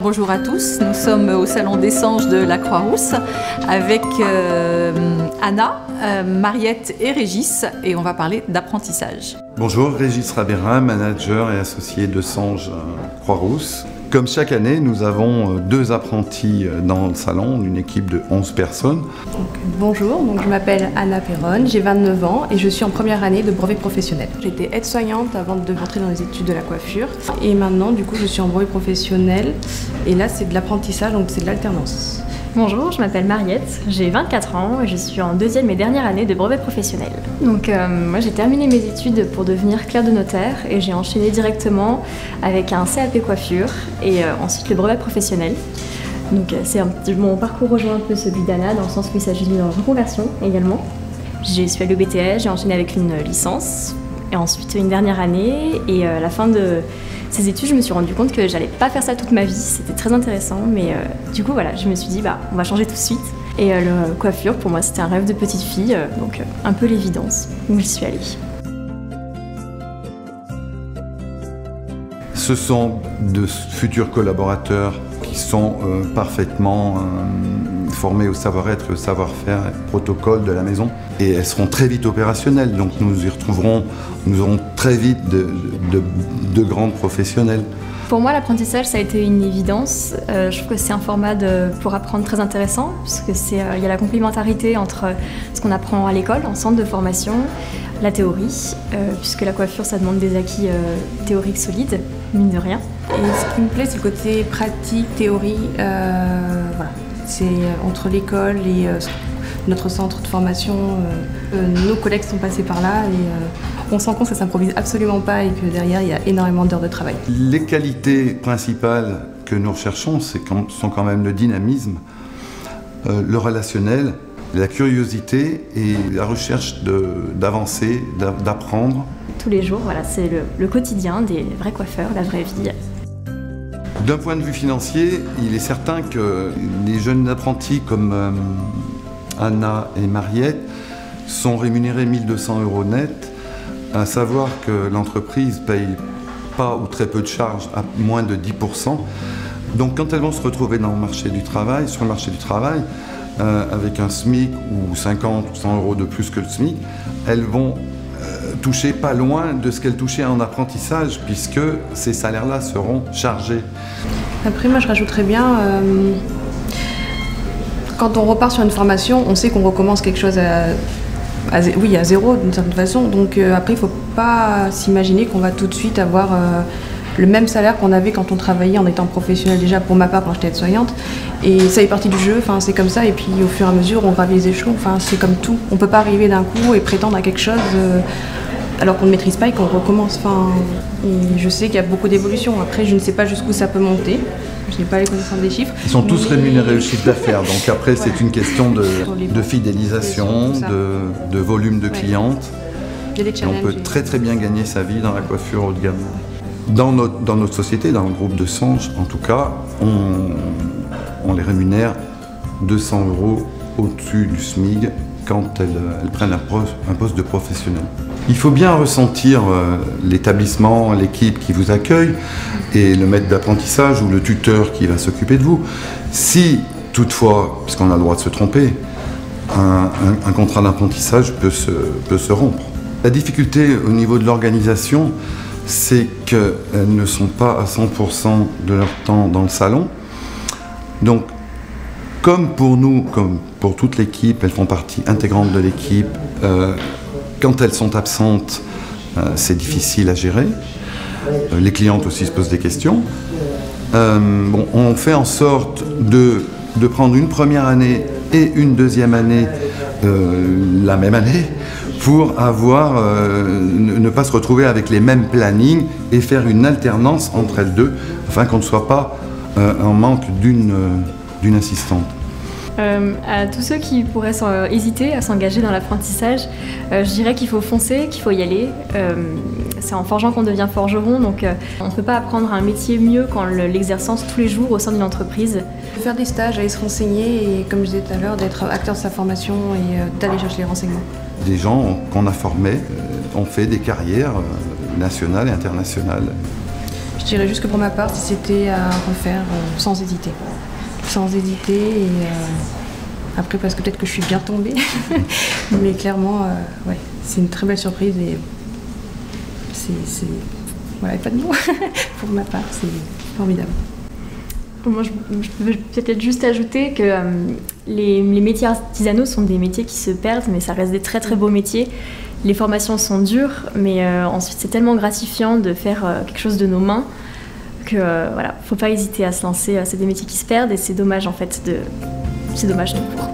Bonjour à tous, nous sommes au Salon des Sanges de la Croix-Rousse avec Anna, Mariette et Régis et on va parler d'apprentissage. Bonjour, Régis Rabérin, manager et associé de Sanges Croix-Rousse. Comme chaque année, nous avons 2 apprentis dans le salon, une équipe de 11 personnes. Bonjour, je m'appelle Anna Perron, j'ai 29 ans et je suis en première année de brevet professionnel. J'étais aide-soignante avant de rentrer dans les études de la coiffure et maintenant je suis en brevet professionnel et là c'est de l'apprentissage, donc c'est de l'alternance. Bonjour, je m'appelle Mariette, j'ai 24 ans et je suis en 2e et dernière année de brevet professionnel. Moi j'ai terminé mes études pour devenir clerc de notaire et j'ai enchaîné directement avec un CAP coiffure et ensuite le brevet professionnel. Mon parcours rejoint un peu celui d'Anna dans le sens où il s'agit d'une reconversion également. J'ai suivi le BTS, j'ai enchaîné avec une licence et ensuite une dernière année et à la fin de ces études, je me suis rendu compte que j'allais pas faire ça toute ma vie, c'était très intéressant, mais du coup voilà, je me suis dit on va changer tout de suite. Et la coiffure, pour moi, c'était un rêve de petite fille, donc un peu l'évidence, donc j'y suis allée. Ce sont de futurs collaborateurs qui sont parfaitement formés au savoir-être, au savoir-faire, au protocole de la maison. Et elles seront très vite opérationnelles, donc nous y retrouverons, nous aurons très vite de grandes professionnels. Pour moi, l'apprentissage, ça a été une évidence. Je trouve que c'est un format pour apprendre très intéressant, puisque il y a la complémentarité entre ce qu'on apprend à l'école, en centre de formation, la théorie, puisque la coiffure, ça demande des acquis théoriques solides, mine de rien. Et ce qui me plaît, c'est le côté pratique, théorie. Voilà. C'est entre l'école et notre centre de formation. Nos collègues sont passés par là et on se rend compte que ça ne s'improvise absolument pas et que derrière, il y a énormément d'heures de travail. Les qualités principales que nous recherchons sont quand même le dynamisme, le relationnel, la curiosité et la recherche d'avancer, d'apprendre. Tous les jours, voilà, c'est le quotidien des vrais coiffeurs, la vraie vie. D'un point de vue financier, il est certain que les jeunes apprentis comme Anna et Mariette sont rémunérés 1 200 € net, à savoir que l'entreprise paye pas ou très peu de charges, à moins de 10%. Donc quand elles vont se retrouver sur le marché du travail, avec un SMIC ou 50 ou 100 € de plus que le SMIC, elles vont toucher pas loin de ce qu'elles touchaient en apprentissage, puisque ces salaires-là seront chargés. Après, moi je rajouterais bien, quand on repart sur une formation, on sait qu'on recommence quelque chose à zéro d'une certaine façon. Donc après, il ne faut pas s'imaginer qu'on va tout de suite avoir le même salaire qu'on avait quand on travaillait en étant professionnel, déjà pour ma part quand j'étais aide-soignante. Et ça fait partie du jeu, c'est comme ça, et puis au fur et à mesure on gravit les échelons, c'est comme tout. On ne peut pas arriver d'un coup et prétendre à quelque chose alors qu'on ne maîtrise pas et qu'on recommence. Et je sais qu'il y a beaucoup d'évolutions. Après, je ne sais pas jusqu'où ça peut monter. Je n'ai pas les connaissances des chiffres. Ils sont tous rémunérés au chiffre d'affaires, donc après c'est une question de fidélisation, de volume de clientes. On peut très très bien gagner sa vie dans la coiffure haut de gamme. Dans notre société, dans le groupe de Sanges, en tout cas, on les rémunère 200 € au-dessus du SMIG quand elles prennent un poste de professionnel. Il faut bien ressentir l'établissement, l'équipe qui vous accueille et le maître d'apprentissage ou le tuteur qui va s'occuper de vous. Si toutefois, puisqu'on a le droit de se tromper, un contrat d'apprentissage peut se rompre. La difficulté au niveau de l'organisation, c'est qu'elles ne sont pas à 100% de leur temps dans le salon. Donc, comme pour nous, comme pour toute l'équipe, elles font partie intégrante de l'équipe. Quand elles sont absentes, c'est difficile à gérer. Les clientes aussi se posent des questions. On fait en sorte de prendre une première année et une deuxième année la même année pour ne pas se retrouver avec les mêmes plannings et faire une alternance entre elles deux, afin qu'on ne soit pas en manque d'une assistante. À tous ceux qui pourraient hésiter à s'engager dans l'apprentissage, je dirais qu'il faut foncer, qu'il faut y aller. C'est en forgeant qu'on devient forgeron, donc on ne peut pas apprendre un métier mieux qu'en l'exerçant tous les jours au sein d'une entreprise. Faire des stages, aller se renseigner et, comme je disais tout à l'heure, d'être acteur de sa formation et d'aller chercher les renseignements. Des gens qu'on a formés ont fait des carrières nationales et internationales. Je Je dirais juste que pour ma part, si c'était à refaire sans hésiter. Sans hésiter et après parce que peut-être que je suis bien tombée. Mais clairement, ouais, c'est une très belle surprise et voilà, pas de mots. Pour ma part, c'est formidable. Moi, je peux peut-être juste ajouter que les métiers artisanaux sont des métiers qui se perdent, mais ça reste des très très beaux métiers. Les formations sont dures, mais ensuite c'est tellement gratifiant de faire quelque chose de nos mains que voilà, faut pas hésiter à se lancer. C'est des métiers qui se perdent et c'est dommage en fait c'est dommage tout court.